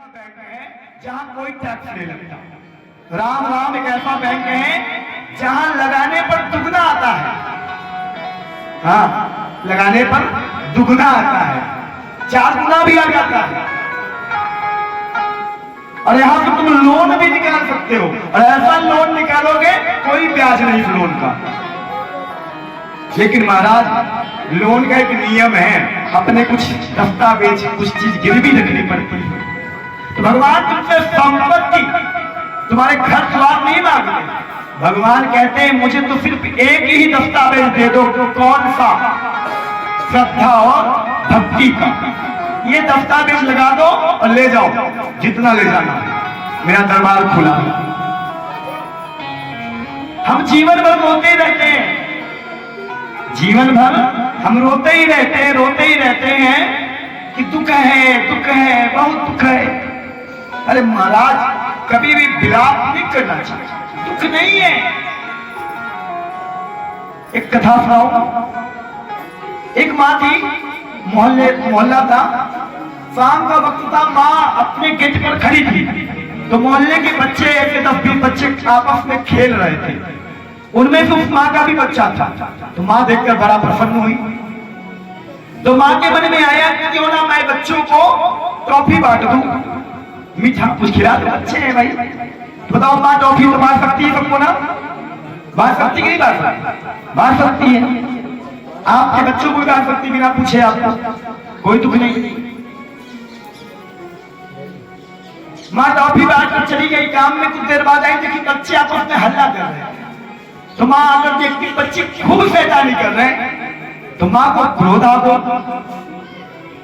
ऐसा बैंक है जहां कोई टैक्स नहीं लगता। राम राम एक ऐसा बैंक है जहां लगाने पर दुगना आता है। हाँ, लगाने पर दुगना आता है, 4 गुना भी आ जाता है। और यहां से तुम लोन भी निकाल सकते हो, और ऐसा लोन निकालोगे कोई ब्याज नहीं इस लोन का। लेकिन महाराज लोन का एक नियम है, अपने कुछ दस्तावेज कुछ चीज गिरवी रखनी पड़ती है। तो भगवान तुमसे संपत्ति, तुम्हारे घर द्वार नहीं मांगते। भगवान कहते हैं मुझे तो सिर्फ एक ही दस्तावेज दे दो। कौन सा? श्रद्धा और भक्ति का। ये दस्तावेज लगा दो और ले जाओ, जितना ले जाना, मेरा दरबार खुला है। हम जीवन भर रोते रहते हैं, जीवन भर हम रोते ही रहते हैं कि दुख है, बहुत दुख है। अरे महाराज, कभी भी विलाप नहीं करना चाहिए, दुख नहीं है। एक कथा सुनाऊं। एक माँ थी, मोहल्ला था, शाम का वक्त था, माँ अपने गेट पर खड़ी थी। तो मोहल्ले के बच्चे, ऐसे 10-20 बच्चे आपस में खेल रहे थे। उनमें से उस माँ का भी बच्चा था। तो माँ देखकर बड़ा प्रसन्न हुई। तो माँ के मन में आया कि क्यों ना मैं बच्चों को टॉफी बांट दूं, मीठा कुछ खिला दो, बच्चे हैं भाई। तो बताओ, माँ टॉफी तो बांट सकती है सबको ना? बांट सकती कि नहीं बांट सकती? बांट सकती है। आपके बच्चों को भी बांट सकती बिना पूछे, आपको कोई दुख नहीं। माँ टॉफी बांट कर चली गई। काम में कुछ देर बाद आई, देखी बच्चे आपस में हल्ला कर रहे हैं। तो माँ आकर देखती बच्चे खूब शैतानी कर रहे हैं। तो माँ को क्रोध आ गया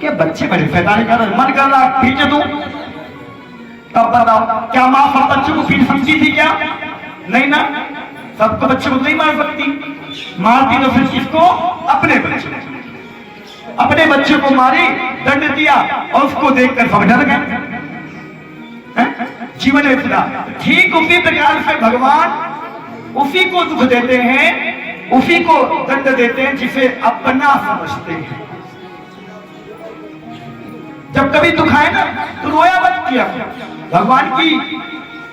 कि बच्चे बड़े शैतानी कर रहे हैं, मन कर रहा पीट दूं। तब बताओ, क्या माँ सब बच्चों को पीट समझी थी क्या? नहीं ना, सबको बच्चों को नहीं मार सकती। मारती तो फिर किसको? अपने बच्चों को मारी, दंड दिया, और उसको देखकर सब डर गए। जीवन में खुदा ठीक उसी प्रकार से भगवान उसी को दुख देते हैं, उसी को दंड देते हैं जिसे अपना समझते हैं। जब कभी दुख आए ना तो रोया मत किया, भगवान की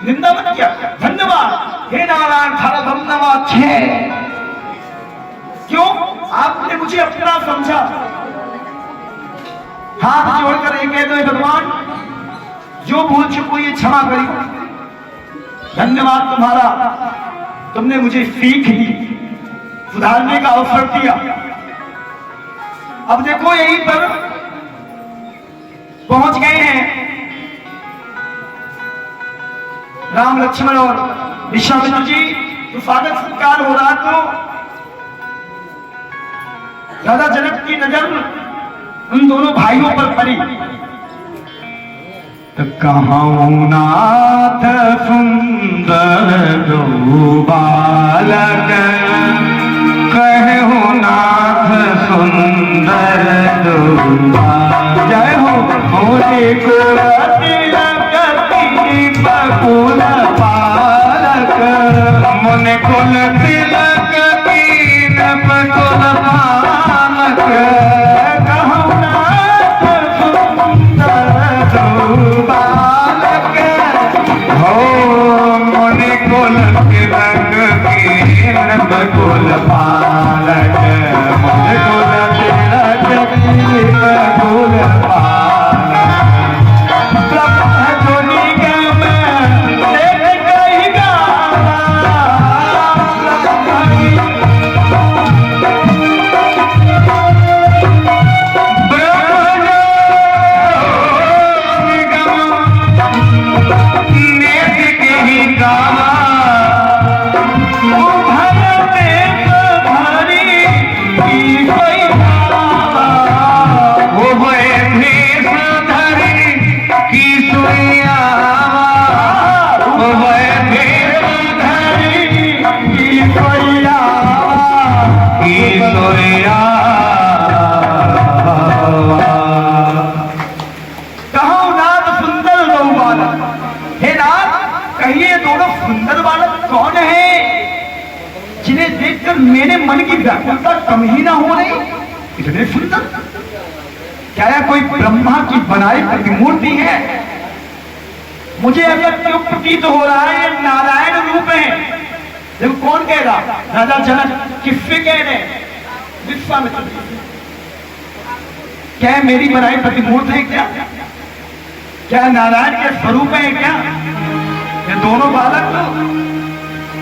निंदा मत किया। धन्यवाद हे नारायण, थारा धन्यवाद है। क्यों? आपने मुझे अपना समझा। हाथ जोड़कर ये कह दो, भगवान जो भूल चुको ये क्षमा करी। धन्यवाद तुम्हारा, तुमने मुझे सीख दी, सुधारने का अवसर दिया। अब देखो यहीं पर पहुंच गए हैं राम लक्ष्मण और विश्वामित्र जी। तो स्वागत सत्कार हो रहा, तो राजा जनक की नजर उन दोनों भाइयों पर पड़ी। तो कहूं नाथ सुंदर बालक, कहूं नाथ सुंदर जय हो मोरे कुल तिलक बकुल पालक, मुनि कुल तिलक कीन बकुल पालक, कहूं नाथ सुंदर बालक, हो मुनि कुल तिलक कीन बकुल पालक, मुनि कुल तिलक कीन बकुल पालक। मेरे मन की व्याकुलता कम ही ना हो रही, इतने सुंदर। क्या यह कोई ब्रह्मा की बनाई प्रतिमूर्ति है? मुझे ऐसा क्यों प्रतीत हो रहा है ये नारायण रूप है। देखो कौन कह रहा, राजा जनक किससे कह रहे, विश्वामित्र। क्या मेरी बनाई प्रतिमूर्त है क्या नारायण के स्वरूप है क्या? ये दोनों बालक तो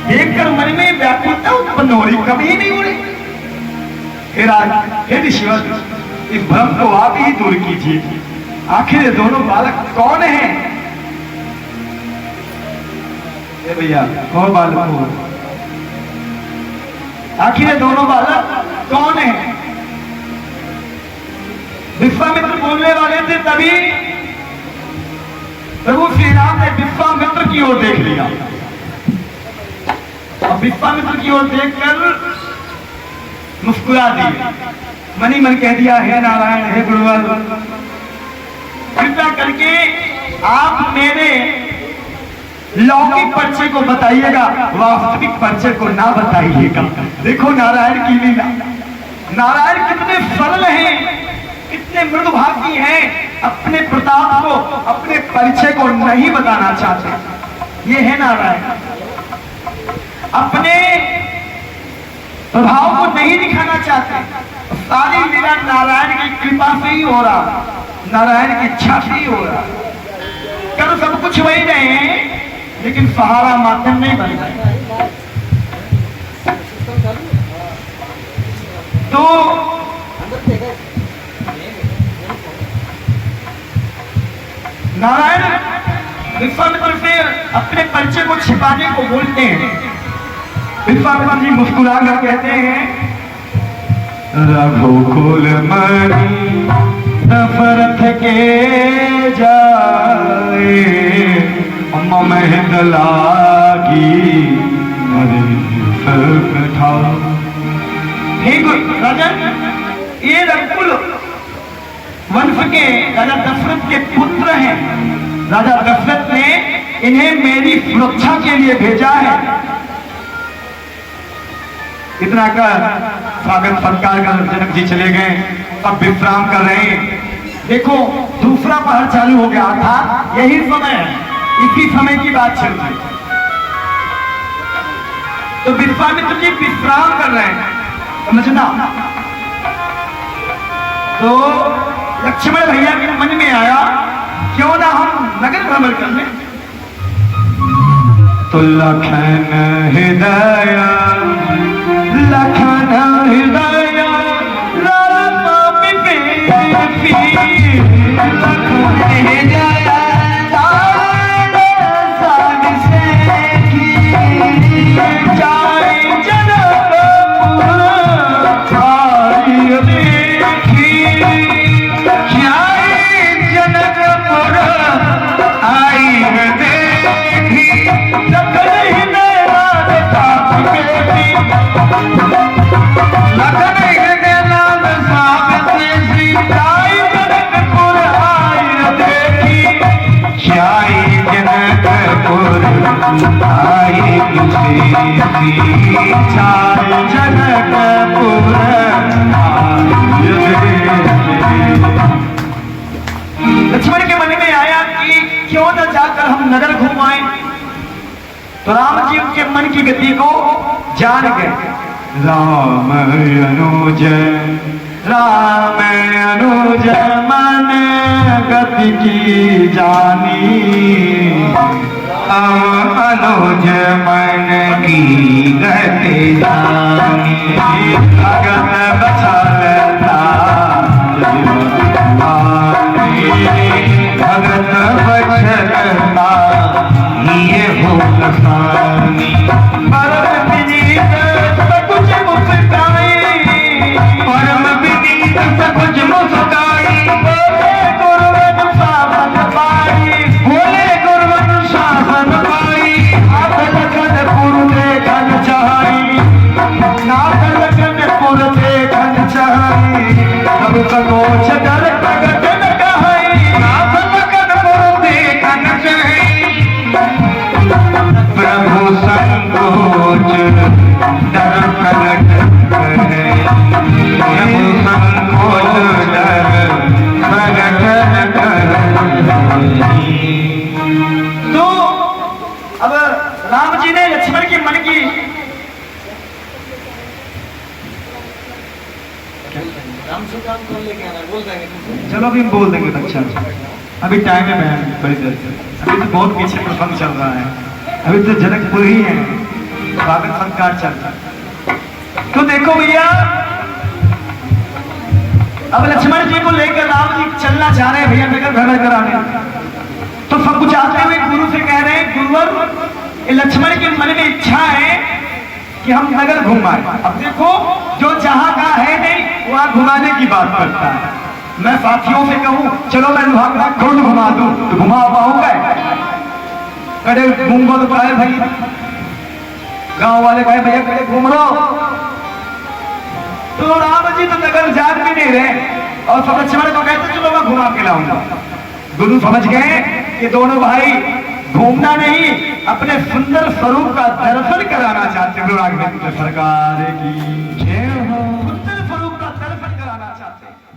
देखकर मन में व्याकुलता उत्पन्न हो रही, कभी नहीं हो रही। हे ऋषिवर, इस भ्रम को आप ही दूर कीजिए। आखिर ये दोनों बालक कौन हैं? भैया कौन बालक हो? आखिर ये दोनों बालक कौन हैं? विश्वामित्र बोलने वाले थे, तभी प्रभु श्री राम ने विश्वामित्र की ओर देख लिया। और विश्वामित्र की ओर देखकर मुस्कुरा दिए, मनी मन कह दिया, हे नारायण, हे गुरुवर, कृपया करके आप मेरे लौकिक परिचय को बताइएगा, वास्तविक परिचय को ना बताइएगा। देखो नारायण की लीला, नारायण कितने सरल हैं, कितने मृदुभागी हैं, अपने प्रताप को, अपने परिचय को नहीं बताना चाहते। ये है नारायण, अपने प्रभाव को नहीं दिखाना चाहते। सारी लीला नारायण की कृपा से ही हो रहा, नारायण की इच्छा से ही हो रहा। कर सब कुछ वही रहे हैं, लेकिन सहारा माध्यम नहीं बन रहे। तो नारायण विश्वामित्र से अपने परिचय को छिपाने को बोलते हैं। विश्वामित्र जी मुस्कुरा कर कहते हैं, रघुकुल मणि दशरथ के जाए, मम हित लागी कथा। हे राजन, ये रघुकुल वंश के राजा दशरथ के पुत्र हैं। राजा दशरथ ने इन्हें मेरी सुरक्षा के लिए भेजा है। इतना कर स्वागत सत्कार कर जनक जी चले गए। अब विश्राम कर रहे हैं। देखो दूसरा पहर चालू हो गया था, यही समय है, इसी समय की बात चल रही। तो विश्वामित्र जी विश्राम कर रहे हैं, समझना। तो लक्ष्मण भैया के मन में आया, क्यों ना हम नगर भ्रमण कर लें। तो लखन हृदय, लखन हृदय लालसा पिपे पी, लखन हृदय लालसा से की, जाए जनकपुर आई देखी, जाए जनकपुर आई देखी, लखन हृदय लालसा पिपे, लखन हृदय लालसा पिपे, जाए जनकपुर आई देखी, जाए जनकपुर आई देखी, जाए जनकपुर आई देखी। लक्ष्मण के मन में आया कि क्यों न जाकर हम नगर घूम आए। तो राम जी उनके मन की गति को जान गए। राम अनुज, राम अनुज मन गति की जानी, अनुज मन की गति जानी, भगत बचलता भगत बचलता ये हो लखानी, परम विनीत सकुच मुस्काई, परम विनीत सकुच मुस्काई, बोले गुरुवन शासन पाई, बोले गुरुवन शासन पाई, हाथ लखन पुर देखन चाही, नाथ लखन पुर देखन चाही, सब सकोच डर प्रगट न कहाई, नाथ लखन पुर देखन चाही, प्रभु संकोच डर प्रगट करे, प्रभु संकोच डर प्रगट करे। तो मन की राम सुल्तान कौन लेके आना बोल देंगे। चलो अभी हम बोल देंगे बच्चा, अभी टाइम है बहन थोड़ी देर से, अभी तो बहुत पीछे प्रसंग चल रहा है, अभी तो जनकपुर ही है, स्वागत संस्कार चल रहा है। तो देखो भैया, अब लक्ष्मण जी को लेकर राम जी चलना चाह रहे हैं भैया नगर भ्रमण कराने। तो सब कुछ आते हुए गुरु से कह रहे हैं, गुरुवर लक्ष्मण के मन में इच्छा है कि हम नगर घुमाएं। अब देखो जो जहां का है नहीं वहां घुमाने की बात करता है। मैं साथियों से कहूं चलो मैं लोहागड़ा खुद घुमा दूं तो घुमा पाऊंगा? कड़े घूमो तो कहे भाई, गांव वाले कहे भैया कड़े घूम लो, तो राम जी तो नगर जाग भी नहीं रहे और सब लक्ष्मण को कहते चलो मैं घुमा के लाऊंगा। गुरु समझ गए कि दोनों भाई घूमना नहीं अपने सुंदर स्वरूप का दर्शन कराना चाहते। गुरु राघवेंद्र सरकार की